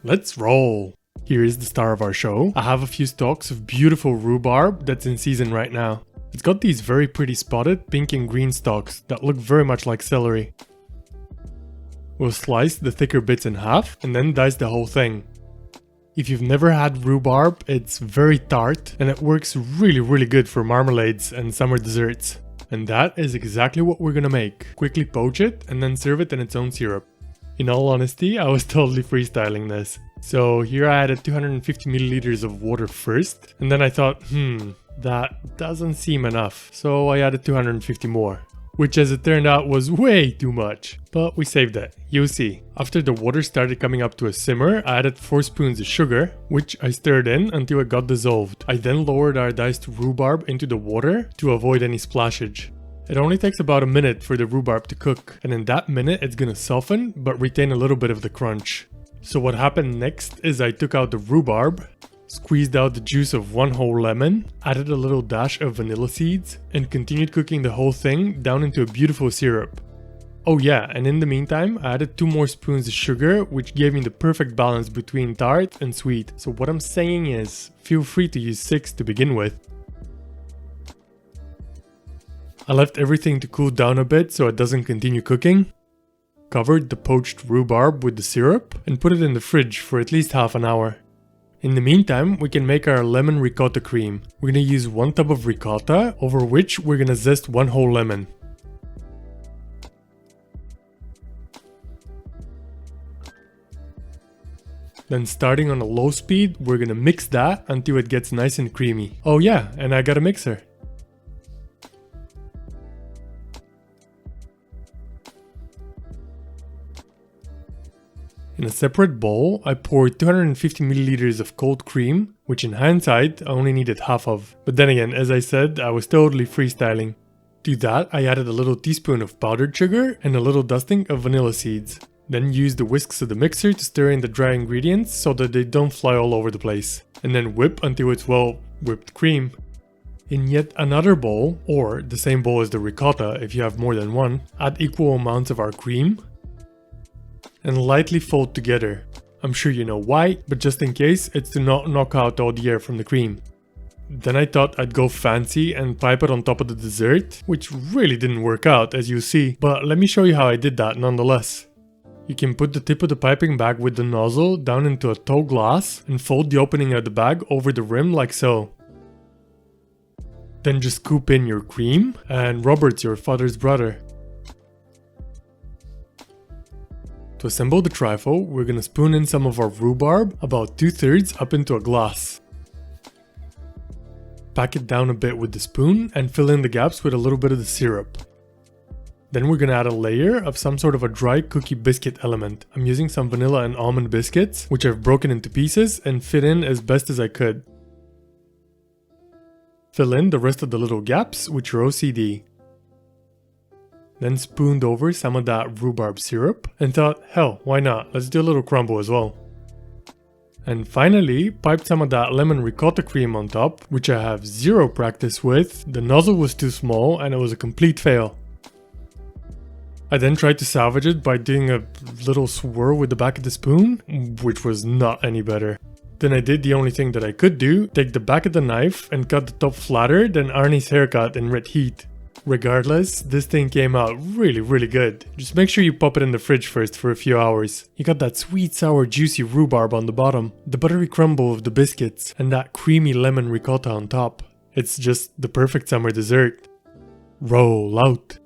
Let's roll! Here is the star of our show. I have a few stalks of beautiful rhubarb that's in season right now. It's got these very pretty spotted pink and green stalks that look very much like celery. We'll slice the thicker bits in half and then dice the whole thing. If you've never had rhubarb, it's very tart and it works really good for marmalades and summer desserts. And that is exactly what we're gonna make. Quickly poach it and then serve it in its own syrup. In all honesty, I was totally freestyling this. So here I added 250 milliliters of water first, and then I thought, that doesn't seem enough. So I added 250 more, which as it turned out was way too much. But we saved it, you'll see. After the water started coming up to a simmer, I added 4 spoons of sugar, which I stirred in until it got dissolved. I then lowered our diced rhubarb into the water to avoid any splashage. It only takes about a minute for the rhubarb to cook, and in that minute it's gonna soften but retain a little bit of the crunch. So what happened next is I took out the rhubarb, squeezed out the juice of 1 whole lemon, added a little dash of vanilla seeds, and continued cooking the whole thing down into a beautiful syrup. Oh yeah, and in the meantime I added 2 more spoons of sugar, which gave me the perfect balance between tart and sweet. So what I'm saying is, feel free to use 6 to begin with. I left everything to cool down a bit so it doesn't continue cooking, covered the poached rhubarb with the syrup, and put it in the fridge for at least half an hour. In the meantime, we can make our lemon ricotta cream. We're gonna use 1 tub of ricotta, over which we're gonna zest 1 whole lemon. Then starting on a low speed, we're gonna mix that until it gets nice and creamy. Oh yeah, and I got a mixer. In a separate bowl, I poured 250 milliliters of cold cream, which in hindsight I only needed half of. But then again, as I said, I was totally freestyling. To that, I added a little teaspoon of powdered sugar and a little dusting of vanilla seeds. Then used the whisks of the mixer to stir in the dry ingredients so that they don't fly all over the place. And then whip until it's whipped cream. In yet another bowl, or the same bowl as the ricotta if you have more than one, add equal amounts of our cream and lightly fold together. I'm sure you know why, but just in case, it's to not knock out all the air from the cream. Then I thought I'd go fancy and pipe it on top of the dessert, which really didn't work out as you see, but let me show you how I did that nonetheless. You can put the tip of the piping bag with the nozzle down into a tall glass and fold the opening of the bag over the rim like so. Then just scoop in your cream, and Robert's your father's brother. To assemble the trifle, we're gonna spoon in some of our rhubarb, about 2/3 up into a glass. Pack it down a bit with the spoon and fill in the gaps with a little bit of the syrup. Then we're gonna add a layer of some sort of a dry cookie biscuit element. I'm using some vanilla and almond biscuits, which I've broken into pieces and fit in as best as I could. Fill in the rest of the little gaps with your OCD. Then spooned over some of that rhubarb syrup and thought, hell, why not? Let's do a little crumble as well. And finally, piped some of that lemon ricotta cream on top, which I have 0 practice with. The nozzle was too small and it was a complete fail. I then tried to salvage it by doing a little swirl with the back of the spoon, which was not any better. Then I did the only thing that I could do, take the back of the knife and cut the top flatter than Arnie's haircut in red heat. Regardless, this thing came out really good. Just make sure you pop it in the fridge first for a few hours. You got that sweet, sour, juicy rhubarb on the bottom, the buttery crumble of the biscuits, and that creamy lemon ricotta on top. It's just the perfect summer dessert. Roll out.